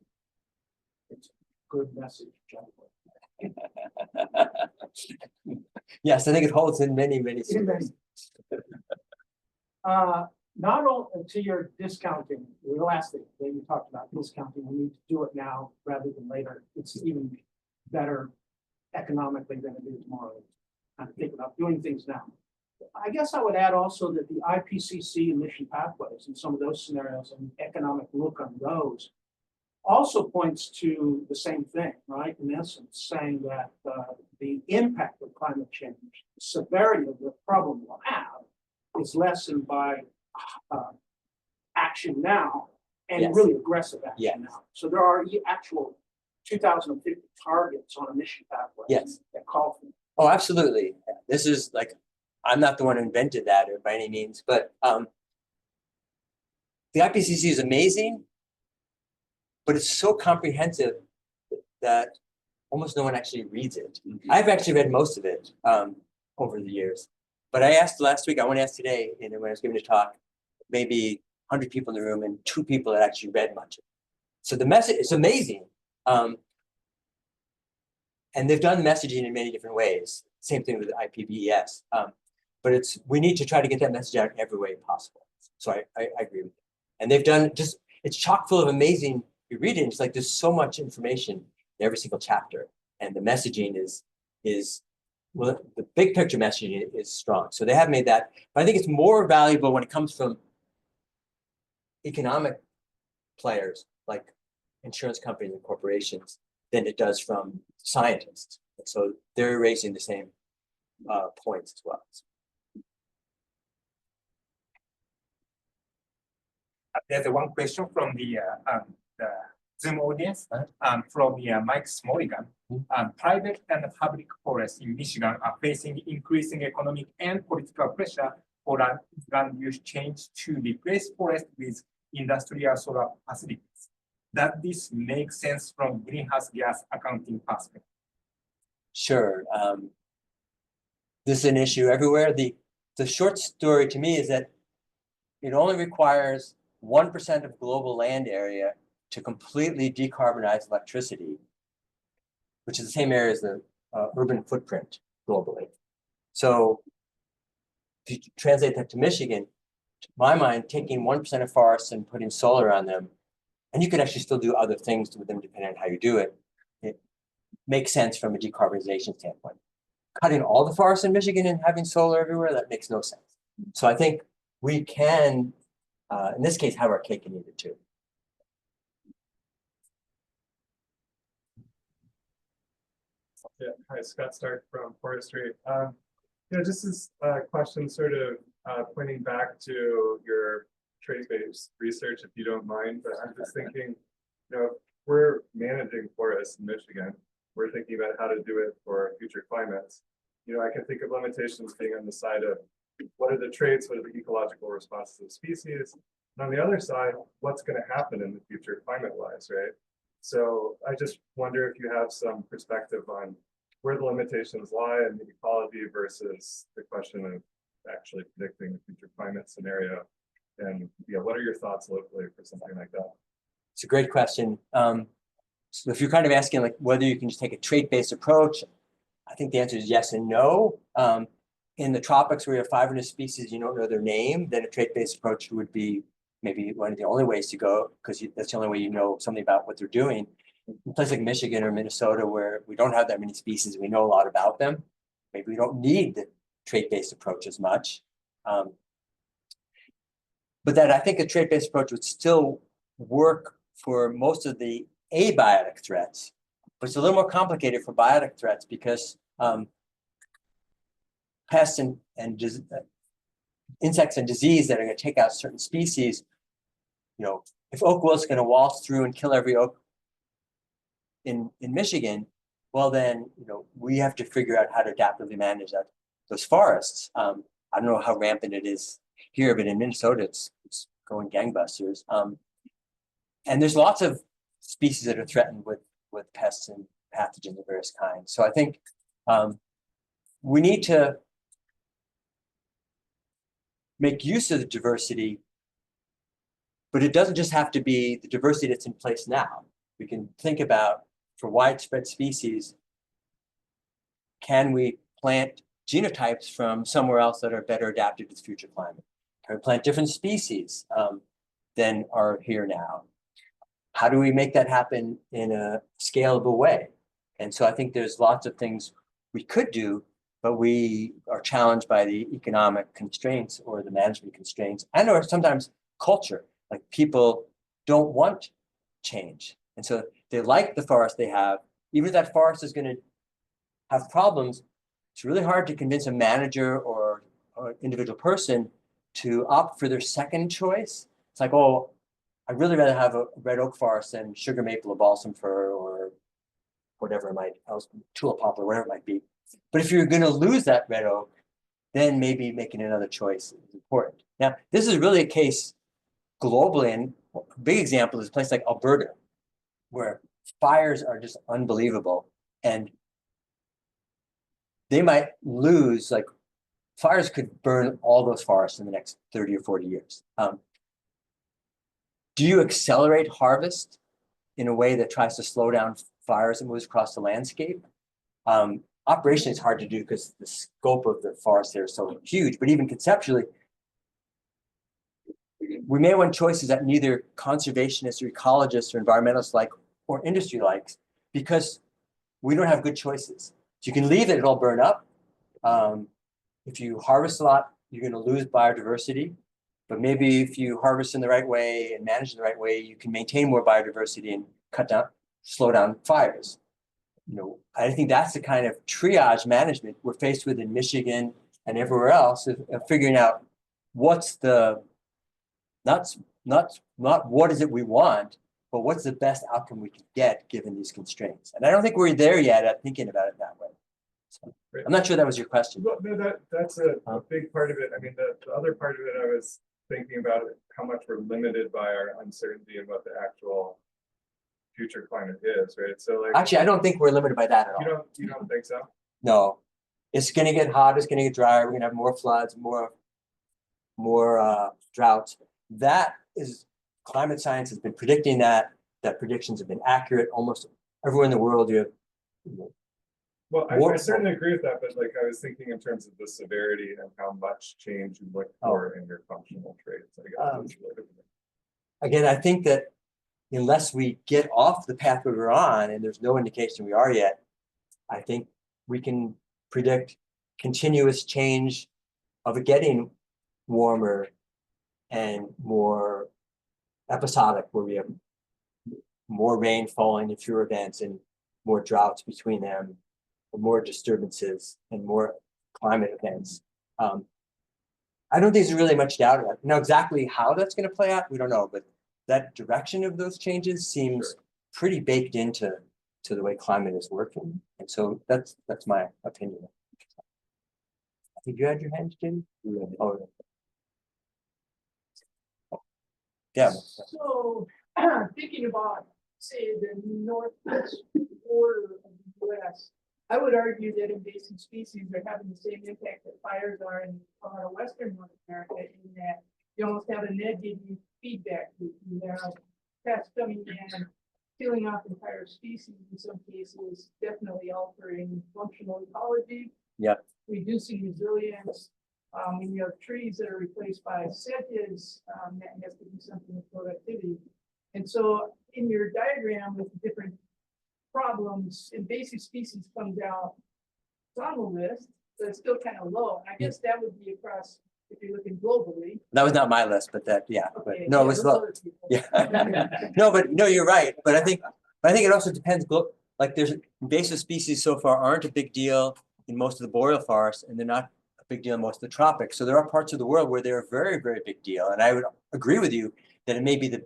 It's a good message, gentlemen. Yes, I think it holds in many, many cities. Not only to your discounting, the last thing that you talked about, discounting, we need to do it now rather than later. It's even better economically than it is tomorrow. Kind of think about doing things now. I guess I would add also that the IPCC emission pathways and some of those scenarios and economic look on those also points to the same thing, right? In essence, saying that the impact of climate change, the severity of the problem we'll have, is lessened by action now and Yes. really aggressive action Yes. now. So there are actual 2050 targets on emission pathways Yes. that call for. Oh, absolutely. This is like, I'm not the one who invented that or by any means, but the IPCC is amazing, but it's so comprehensive that almost no one actually reads it. I've actually read most of it over the years. But I asked last week, I want to ask today, and when I was giving a talk, maybe 100 people in the room and 2 people had actually read much of it. So the message is amazing. And they've done messaging in many different ways. Same thing with the IPBES. But we need to try to get that message out in every way possible. So I agree with you. And they've done it's chock full of amazing, you read it, it's like there's so much information in every single chapter. And the messaging is well, the big picture messaging is strong. So they have made that, but I think it's more valuable when it comes from economic players like insurance companies and corporations than it does from scientists. And so they're raising the same points as well. There's one question from the Zoom audience from Mike Smoligan. Private and public forests in Michigan are facing increasing economic and political pressure for land use change to replace forest with industrial solar facilities. Does this make sense from greenhouse gas accounting perspective? Sure. This is an issue everywhere. The short story to me is that it only requires 1% of global land area to completely decarbonize electricity, which is the same area as the urban footprint globally. So if you translate that to Michigan, to my mind, taking 1% of forests and putting solar on them, and you could actually still do other things with them depending on how you do it, it makes sense from a decarbonization standpoint. Cutting all the forests in Michigan and having solar everywhere, that makes no sense. So I think we can, in this case, have our cake and eat it too. Yeah, hi, Scott Stark from Forestry. Just as a question sort of pointing back to your trade-based research, if you don't mind, but I'm just thinking, we're managing forests in Michigan. We're thinking about how to do it for future climates. I can think of limitations being on the side of what are the traits, what are the ecological responses of species, and on the other side, what's going to happen in the future climate-wise, right? So I just wonder if you have some perspective on where the limitations lie in the ecology versus the question of actually predicting the future climate scenario. And what are your thoughts locally for something like that? It's a great question. So if you're kind of asking like whether you can just take a trait-based approach, I think the answer is yes and no. In the tropics where you have 500 species, you don't know their name, then a trait-based approach would be maybe one of the only ways to go, because that's the only way you know something about what they're doing. In places like Michigan or Minnesota, where we don't have that many species, we know a lot about them. Maybe we don't need the trait-based approach as much. But that I think a trait-based approach would still work for most of the abiotic threats, but it's a little more complicated for biotic threats because pests and insects and disease that are going to take out certain species. If oak wilt is going to waltz through and kill every oak in Michigan, well then, we have to figure out how to adaptively manage those forests. I don't know how rampant it is here, but in Minnesota, it's going gangbusters. And there's lots of species that are threatened with pests and pathogens of various kinds. So I think we need to make use of the diversity, but it doesn't just have to be the diversity that's in place now. We can think about, for widespread species, can we plant genotypes from somewhere else that are better adapted to the future climate? Can we plant different species than are here now? How do we make that happen in a scalable way? And so I think there's lots of things we could do, but we are challenged by the economic constraints or the management constraints, and or sometimes culture. Like people don't want change. And so they like the forest they have. Even if that forest is going to have problems, it's really hard to convince a manager or individual person to opt for their second choice. It's like, oh, I'd really rather have a red oak forest than sugar maple or balsam fir or whatever it might else, tulip poplar, whatever it might be. But if you're going to lose that red oak, then maybe making another choice is important. Now, this is really a case globally, and a big example is a place like Alberta, where fires are just unbelievable. And they might lose, like fires could burn all those forests in the next 30 or 40 years. Do you accelerate harvest in a way that tries to slow down fires and moves across the landscape? Operation is hard to do because the scope of the forest there is so huge, but even conceptually, we may want choices that neither conservationists or ecologists or environmentalists like or industry likes, because we don't have good choices. So you can leave it, it'll burn up. If you harvest a lot, you're going to lose biodiversity. But maybe if you harvest in the right way and manage in the right way, you can maintain more biodiversity and slow down fires. I think that's the kind of triage management we're faced with in Michigan and everywhere else of figuring out what's the, not not what is it we want, but what's the best outcome we can get given these constraints. And I don't think we're there yet at thinking about it that way. So Right. I'm not sure that was your question. Well, no, that's a big part of it. I mean, the other part of it, I was thinking about it, how much we're limited by our uncertainty and what the actual future climate is, right? So like, Actually, I don't think we're limited by that at all. you don't think so? No, it's going to get hot. It's going to get drier. We're going to have more floods, more droughts. That is, climate science has been predicting that. That predictions have been accurate. Almost everywhere in the world, you have. Well, I certainly agree with that, but like I was thinking in terms of the severity and how much change you look for in your functional traits. I guess Again, I think that unless we get off the path we were on, and there's no indication we are yet, I think we can predict continuous change of it getting warmer and more episodic, where we have more rain falling in fewer events and more droughts between them, and more disturbances and more climate events. I don't think there's really much doubt about it. Now, exactly how that's going to play out, we don't know, but that direction of those changes seems pretty baked into the way climate is working. And so that's my opinion. I think you had your hand, Jim? Oh, yeah. So, thinking about, say, the northwest border of the US, I would argue that invasive species are having the same impact that fires are in western North America, in that you almost have a negative feedback loop. You have pests coming in, killing off entire species in some cases, definitely altering functional ecology. Yep. Reducing resilience. When you have trees that are replaced by sedges, that has to do something with productivity. And so in your diagram with different problems, invasive species come down. It's on the list, but it's still kind of low. And I guess that would be across, if you're looking globally. That was not my list, but that, yeah. Okay, But no, it was low. other people. Yeah. No, you're right. But I think it also depends. Like there's invasive species so far aren't a big deal in most of the boreal forests, and they're not a big deal in most of the tropics. So there are parts of the world where they're a very, very big deal. And I would agree with you that it may be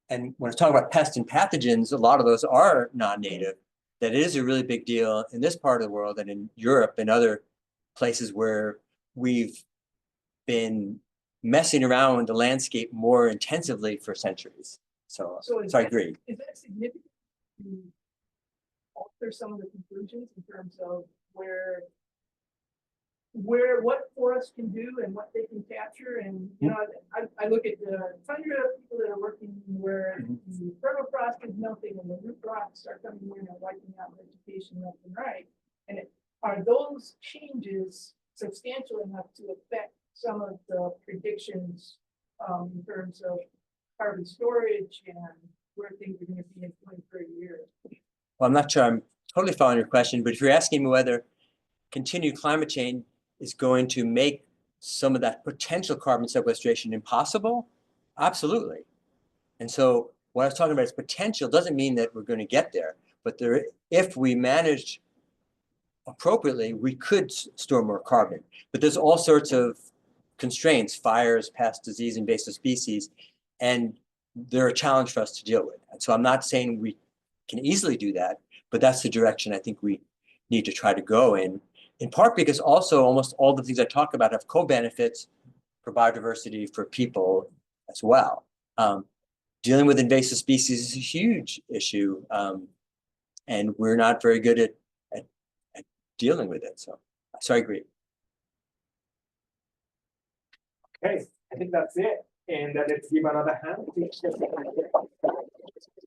and when it's talking about pests and pathogens, a lot of those are non-native, that it is a really big deal in this part of the world and in Europe and other places where we've been messing around with the landscape more intensively for centuries. So I agree. Is that significant to alter some of the conclusions in terms of what forests can do and what they can capture? And you know, I look at the tundra people that are working where the permafrost is melting and the root rocks are coming in and wiping out vegetation left and right. And are those changes substantial enough to affect some of the predictions in terms of carbon storage and where things are going to be in 20, 30 years? Well, I'm not sure I'm totally following your question, but if you're asking me whether continued climate change is going to make some of that potential carbon sequestration impossible, absolutely. And so what I was talking about is potential doesn't mean that we're going to get there, but if we managed appropriately, we could store more carbon. But there's all sorts of constraints, fires, pests, disease, invasive species, and they're a challenge for us to deal with. And so I'm not saying we can easily do that, but that's the direction I think we need to try to go in part because also almost all the things I talk about have co-benefits for biodiversity, for people as well. Dealing with invasive species is a huge issue, and we're not very good at dealing with it. So I agree. Okay, I think that's it. And let's give another hand.